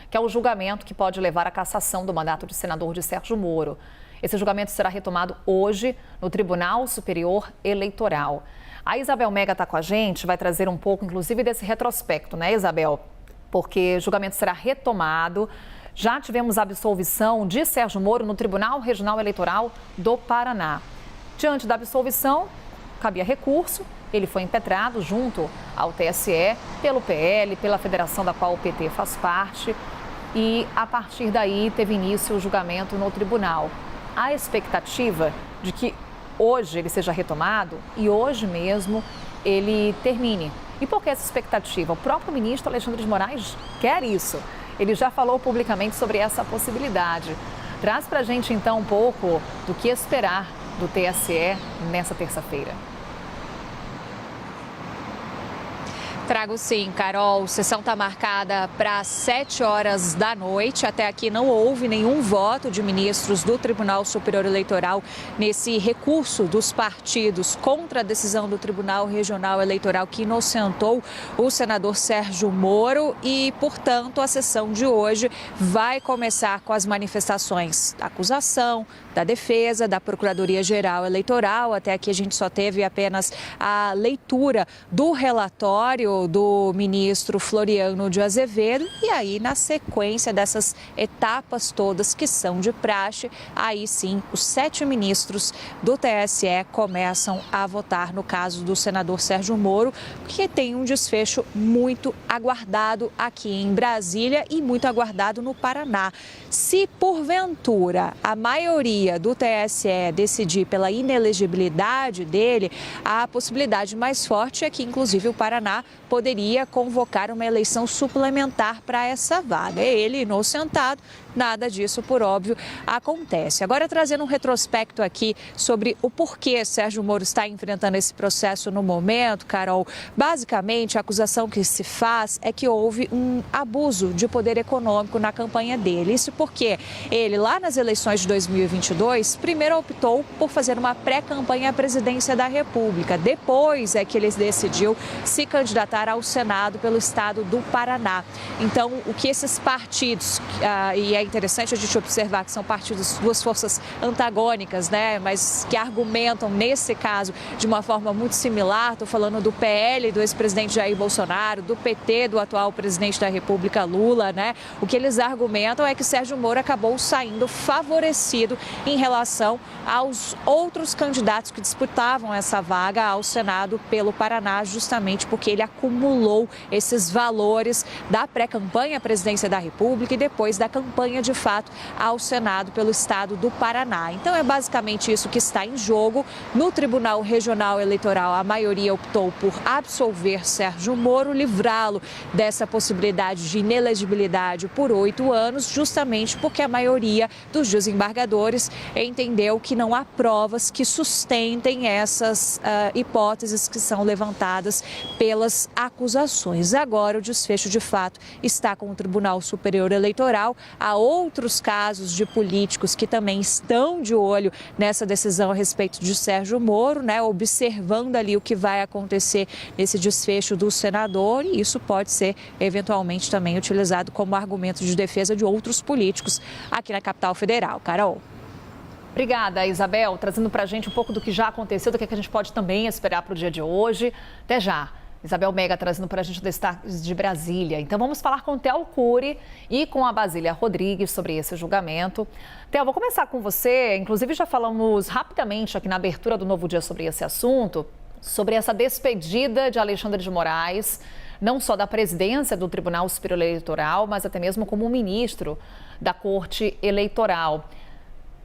que é o julgamento que pode levar à cassação do mandato de senador de Sérgio Moro. Esse julgamento será retomado hoje no Tribunal Superior Eleitoral. A Isabel Mega está com a gente, vai trazer um pouco, inclusive, desse retrospecto, né, Isabel? Porque o julgamento será retomado. Já tivemos a absolvição de Sérgio Moro no Tribunal Regional Eleitoral do Paraná. Diante da absolvição, cabia recurso, ele foi impetrado junto ao TSE, pelo PL, pela federação da qual o PT faz parte, e a partir daí teve início o julgamento no tribunal. A expectativa de que hoje ele seja retomado e hoje mesmo ele termine. E por que essa expectativa? O próprio ministro Alexandre de Moraes quer isso. Ele já falou publicamente sobre essa possibilidade. Traz para a gente, então, um pouco do que esperar do TSE nessa terça-feira. Trago sim, Carol. Sessão está marcada para 7 horas da noite. Até aqui não houve nenhum voto de ministros do Tribunal Superior Eleitoral nesse recurso dos partidos contra a decisão do Tribunal Regional Eleitoral que inocentou o senador Sérgio Moro e, portanto, a sessão de hoje vai começar com as manifestações da acusação, da defesa, da Procuradoria-Geral Eleitoral. Até aqui a gente só teve apenas a leitura do relatório do ministro Floriano de Azevedo e aí, na sequência dessas etapas todas que são de praxe, aí sim os 7 ministros do TSE começam a votar no caso do senador Sérgio Moro, que tem um desfecho muito aguardado aqui em Brasília e muito aguardado no Paraná. Se porventura a maioria do TSE decidir pela inelegibilidade dele, a possibilidade mais forte é que, inclusive, o Paraná poderia convocar uma eleição suplementar para essa vaga. Ele inocentado, nada disso, por óbvio, acontece. Agora, trazendo um retrospecto aqui sobre o porquê Sérgio Moro está enfrentando esse processo no momento, Carol. Basicamente, a acusação que se faz é que houve um abuso de poder econômico na campanha dele. Isso porque ele, lá nas eleições de 2022, primeiro optou por fazer uma pré-campanha à presidência da República. Depois é que ele decidiu se candidatar ao Senado pelo estado do Paraná. Então, o que esses partidos, e é interessante a gente observar que são partidos, duas forças antagônicas, né, mas que argumentam, nesse caso, de uma forma muito similar. Estou falando do PL, do ex-presidente Jair Bolsonaro, do PT, do atual presidente da República, Lula, né? O que eles argumentam é que Sérgio Moro acabou saindo favorecido em relação aos outros candidatos que disputavam essa vaga ao Senado pelo Paraná, justamente porque ele acumulou esses valores da pré-campanha à presidência da República e depois da campanha, de fato, ao Senado pelo estado do Paraná. Então, é basicamente isso que está em jogo. No Tribunal Regional Eleitoral, a maioria optou por absolver Sérgio Moro, livrá-lo dessa possibilidade de inelegibilidade por 8 anos, justamente porque a maioria dos desembargadores entendeu que não há provas que sustentem essas hipóteses que são levantadas pelas acusações. Agora, o desfecho, de fato, está com o Tribunal Superior Eleitoral. Há outros casos de políticos que também estão de olho nessa decisão a respeito de Sérgio Moro, né, observando ali o que vai acontecer nesse desfecho do senador, e isso pode ser, eventualmente, também utilizado como argumento de defesa de outros políticos aqui na capital federal. Carol. Obrigada, Isabel, trazendo para a gente um pouco do que já aconteceu, do que a gente pode também esperar para o dia de hoje. Até já. Isabel Mega trazendo para a gente destaques de Brasília. Então vamos falar com o Theo Cury e com a Basília Rodrigues sobre esse julgamento. Theo, vou começar com você. Inclusive já falamos rapidamente aqui na abertura do Novo Dia sobre esse assunto, sobre essa despedida de Alexandre de Moraes, não só da presidência do Tribunal Superior Eleitoral, mas até mesmo como ministro da Corte Eleitoral.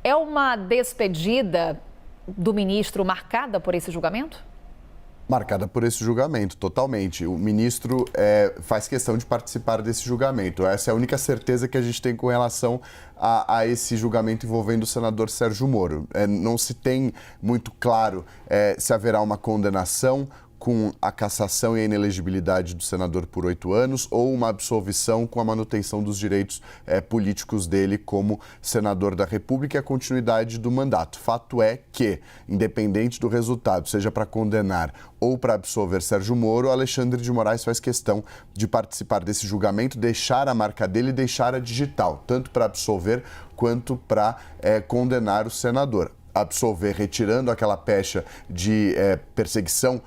É uma despedida do ministro marcada por esse julgamento? Marcada por esse julgamento, totalmente. O ministro faz questão de participar desse julgamento. Essa é a única certeza que a gente tem com relação a esse julgamento envolvendo o senador Sérgio Moro. Não se tem muito claro se haverá uma condenação, com a cassação e a inelegibilidade do senador por 8 anos ou uma absolvição com a manutenção dos direitos políticos dele como senador da República e a continuidade do mandato. Fato é que, independente do resultado, seja para condenar ou para absolver Sérgio Moro, Alexandre de Moraes faz questão de participar desse julgamento, deixar a marca dele e deixar a digital, tanto para absolver quanto para condenar o senador. Absolver, retirando aquela pecha de perseguição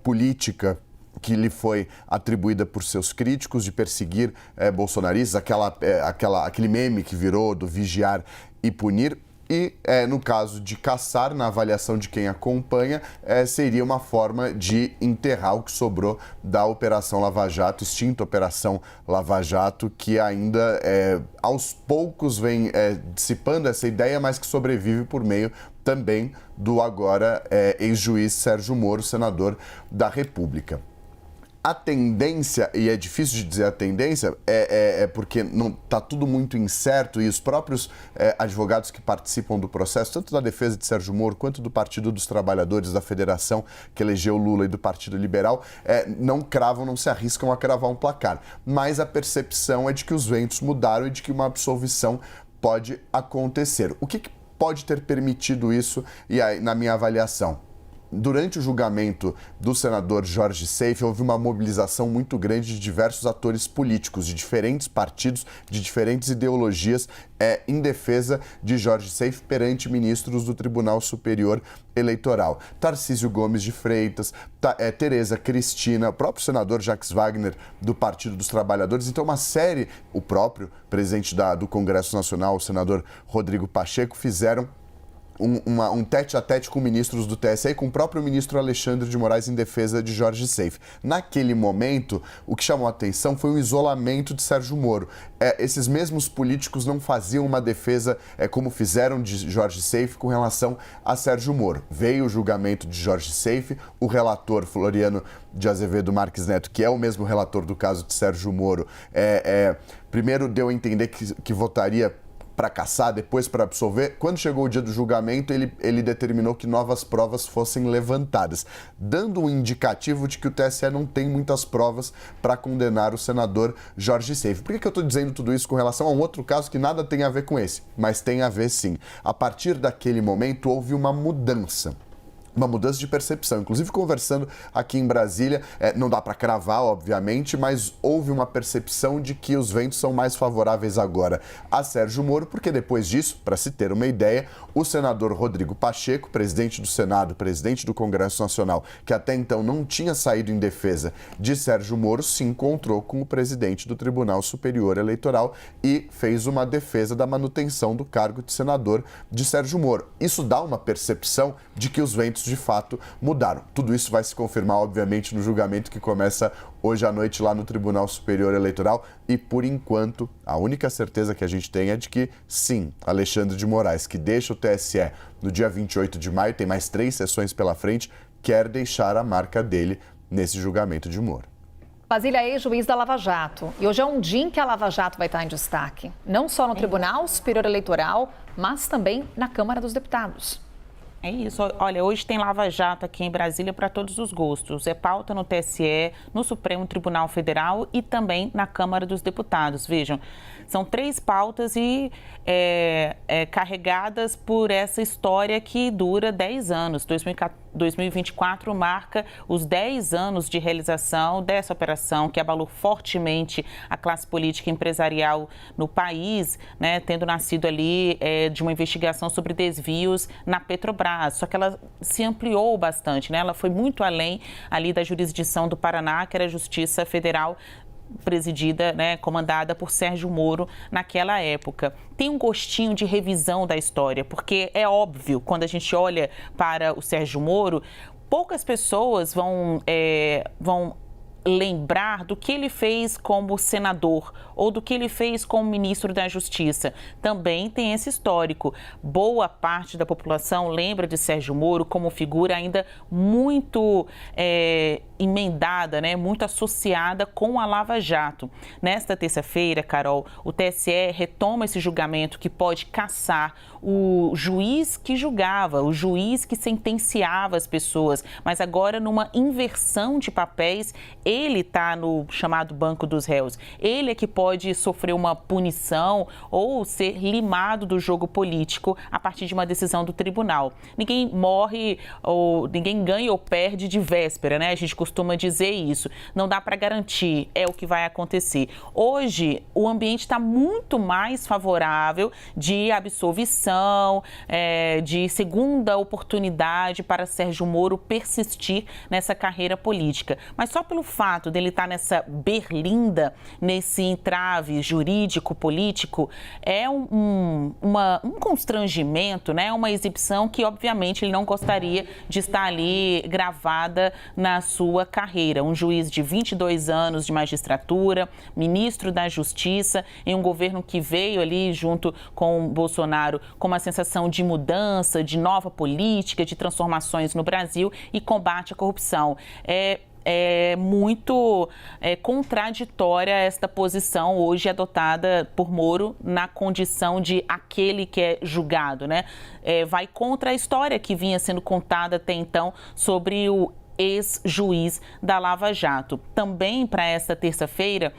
política que lhe foi atribuída por seus críticos, de perseguir bolsonaristas, aquele meme que virou do vigiar e punir. E, no caso de caçar, na avaliação de quem acompanha, seria uma forma de enterrar o que sobrou da Operação Lava Jato, extinta Operação Lava Jato, que ainda, aos poucos, vem dissipando essa ideia, mas que sobrevive por meio também do agora ex-juiz Sérgio Moro, senador da República. A tendência, e é difícil de dizer a tendência, porque não está tudo muito incerto e os próprios advogados que participam do processo, tanto da defesa de Sérgio Moro quanto do Partido dos Trabalhadores, da federação que elegeu Lula e do Partido Liberal, não cravam, não se arriscam a cravar um placar. Mas a percepção é de que os ventos mudaram e de que uma absolvição pode acontecer. O que pode ter permitido isso, e aí, na minha avaliação? Durante o julgamento do senador Jorge Seife, houve uma mobilização muito grande de diversos atores políticos, de diferentes partidos, de diferentes ideologias, em defesa de Jorge Seife perante ministros do Tribunal Superior Eleitoral. Tarcísio Gomes de Freitas, Tereza Cristina, o próprio senador Jacques Wagner, do Partido dos Trabalhadores. Então, uma série, o próprio presidente do Congresso Nacional, o senador Rodrigo Pacheco, fizeram um tete-a-tete com ministros do TSE e com o próprio ministro Alexandre de Moraes em defesa de Jorge Seife. Naquele momento, o que chamou a atenção foi o isolamento de Sérgio Moro. Esses mesmos políticos não faziam uma defesa como fizeram de Jorge Seife com relação a Sérgio Moro. Veio o julgamento de Jorge Seife, o relator Floriano de Azevedo Marques Neto, que é o mesmo relator do caso de Sérgio Moro, primeiro deu a entender que votaria para caçar, depois para absolver. Quando chegou o dia do julgamento, ele determinou que novas provas fossem levantadas, dando um indicativo de que o TSE não tem muitas provas para condenar o senador Jorge Seife. Por que eu estou dizendo tudo isso com relação a um outro caso que nada tem a ver com esse? Mas tem a ver sim. A partir daquele momento, houve uma mudança de percepção. Inclusive, conversando aqui em Brasília, não dá para cravar, obviamente, mas houve uma percepção de que os ventos são mais favoráveis agora a Sérgio Moro, porque depois disso, para se ter uma ideia, o senador Rodrigo Pacheco, presidente do Senado, presidente do Congresso Nacional, que até então não tinha saído em defesa de Sérgio Moro, se encontrou com o presidente do Tribunal Superior Eleitoral e fez uma defesa da manutenção do cargo de senador de Sérgio Moro. Isso dá uma percepção de que os ventos de fato mudaram. Tudo isso vai se confirmar, obviamente, no julgamento que começa hoje à noite lá no Tribunal Superior Eleitoral e, por enquanto, a única certeza que a gente tem é de que, sim, Alexandre de Moraes, que deixa o TSE no dia 28 de maio, tem mais 3 sessões pela frente, quer deixar a marca dele nesse julgamento de Moro. Basília é ex-juiz da Lava Jato. E hoje é um dia em que a Lava Jato vai estar em destaque. Não só no Tribunal Superior Eleitoral, mas também na Câmara dos Deputados. É isso. Olha, hoje tem Lava Jato aqui em Brasília para todos os gostos. É pauta no TSE, no Supremo Tribunal Federal e também na Câmara dos Deputados. Vejam, são 3 pautas e carregadas por essa história que dura 10 anos. 2024 marca os 10 anos de realização dessa operação que abalou fortemente a classe política e empresarial no país, né, tendo nascido ali de uma investigação sobre desvios na Petrobras. Só que ela se ampliou bastante, né? Ela foi muito além ali da jurisdição do Paraná, que era a Justiça Federal presidida, né, comandada por Sérgio Moro naquela época. Tem um gostinho de revisão da história, porque é óbvio, quando a gente olha para o Sérgio Moro, poucas pessoas vão lembrar do que ele fez como senador ou do que ele fez como ministro da Justiça. Também tem esse histórico. Boa parte da população lembra de Sérgio Moro como figura ainda muito emendada, né, muito associada com a Lava Jato. Nesta terça-feira, Carol, o TSE retoma esse julgamento que pode cassar o juiz que julgava, o juiz que sentenciava as pessoas, mas agora numa inversão de papéis, ele está no chamado banco dos réus. Ele é que pode sofrer uma punição ou ser limado do jogo político a partir de uma decisão do tribunal. Ninguém morre ou ninguém ganha ou perde de véspera, né? A gente costuma dizer isso. Não dá para garantir, é o que vai acontecer. Hoje, o ambiente está muito mais favorável de absolvição, de segunda oportunidade para Sérgio Moro persistir nessa carreira política. Mas só pelo fato dele estar nessa berlinda, nesse entrave jurídico-político, é um constrangimento, né? Uma exibição que, obviamente, ele não gostaria de estar ali gravada na sua carreira. Um juiz de 22 anos de magistratura, ministro da Justiça, em um governo que veio ali junto com Bolsonaro com uma sensação de mudança, de nova política, de transformações no Brasil e combate à corrupção. É muito contraditória esta posição hoje adotada por Moro na condição de aquele que é julgado, né? Vai contra a história que vinha sendo contada até então sobre o ex-juiz da Lava Jato. Também para esta terça-feira,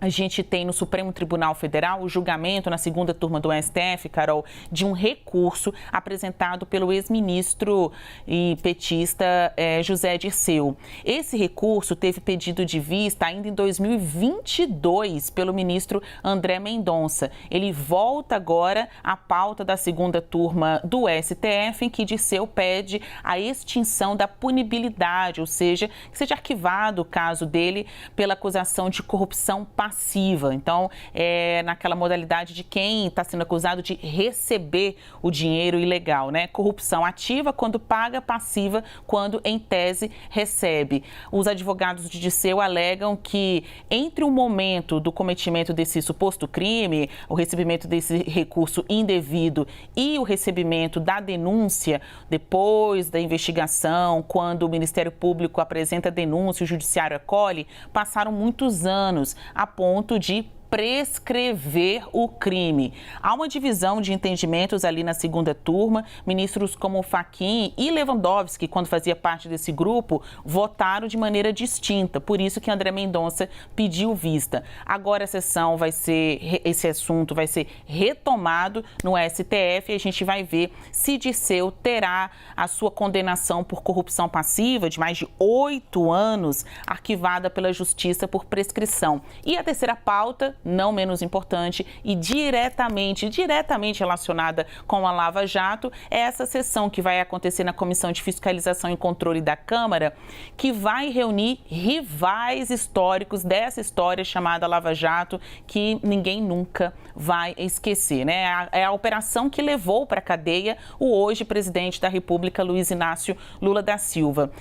a gente tem no Supremo Tribunal Federal o julgamento na segunda turma do STF, Carol, de um recurso apresentado pelo ex-ministro e petista José Dirceu. Esse recurso teve pedido de vista ainda em 2022 pelo ministro André Mendonça. Ele volta agora à pauta da segunda turma do STF, em que Dirceu pede a extinção da punibilidade, ou seja, que seja arquivado o caso dele pela acusação de corrupção passiva. Então, naquela modalidade de quem está sendo acusado de receber o dinheiro ilegal, né? Corrupção ativa quando paga, passiva quando, em tese, recebe. Os advogados de Dirceu alegam que, entre o momento do cometimento desse suposto crime, o recebimento desse recurso indevido e o recebimento da denúncia, depois da investigação, quando o Ministério Público apresenta a denúncia e o Judiciário acolhe, passaram muitos anos, a ponto de prescrever o crime. Há uma divisão de entendimentos ali na segunda turma. Ministros como Fachin e Lewandowski, quando fazia parte desse grupo, votaram de maneira distinta. Por isso que André Mendonça pediu vista. Agora esse assunto vai ser retomado no STF e a gente vai ver se Dirceu terá a sua condenação por corrupção passiva de mais de 8 anos arquivada pela Justiça por prescrição. E a terceira pauta, não menos importante e diretamente relacionada com a Lava Jato, é essa sessão que vai acontecer na Comissão de Fiscalização e Controle da Câmara, que vai reunir rivais históricos dessa história chamada Lava Jato, que ninguém nunca vai esquecer, né? É a operação que levou para a cadeia o hoje presidente da República, Luiz Inácio Lula da Silva.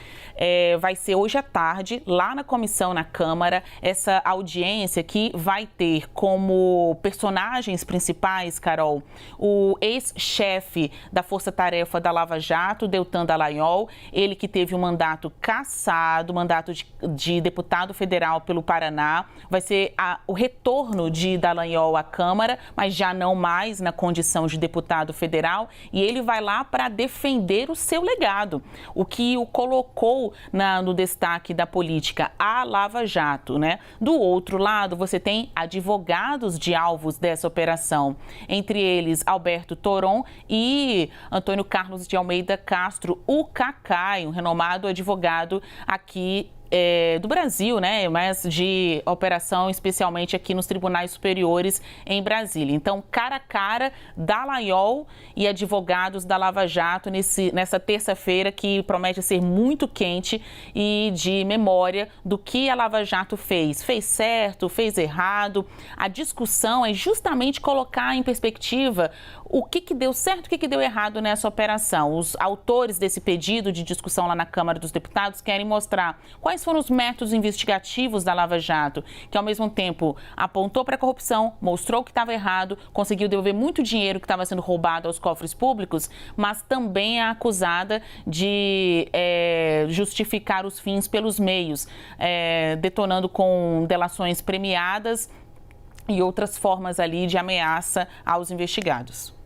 Vai ser hoje à tarde, lá na comissão, na Câmara, essa audiência que vai ter como personagens principais, Carol, o ex-chefe da Força Tarefa da Lava Jato, Deltan Dallagnol, ele que teve um mandato cassado, mandato de deputado federal pelo Paraná. Vai ser o retorno de Dallagnol à Câmara, mas já não mais na condição de deputado federal, e ele vai lá para defender o seu legado, o que o colocou no destaque da política, a Lava Jato, né? Do outro lado, você tem advogados de alvos dessa operação, entre eles Alberto Toron e Antônio Carlos de Almeida Castro, o Cacai, um renomado advogado aqui do Brasil, né, mas de operação especialmente aqui nos tribunais superiores em Brasília. Então, cara a cara, Dallagnol e advogados da Lava Jato nessa terça-feira, que promete ser muito quente e de memória do que a Lava Jato fez. Fez certo, fez errado. A discussão é justamente colocar em perspectiva o que deu certo, o que deu errado nessa operação. Os autores desse pedido de discussão lá na Câmara dos Deputados querem mostrar quais quais foram os métodos investigativos da Lava Jato, que ao mesmo tempo apontou para a corrupção, mostrou que estava errado, conseguiu devolver muito dinheiro que estava sendo roubado aos cofres públicos, mas também é acusada de justificar os fins pelos meios, detonando com delações premiadas e outras formas ali de ameaça aos investigados.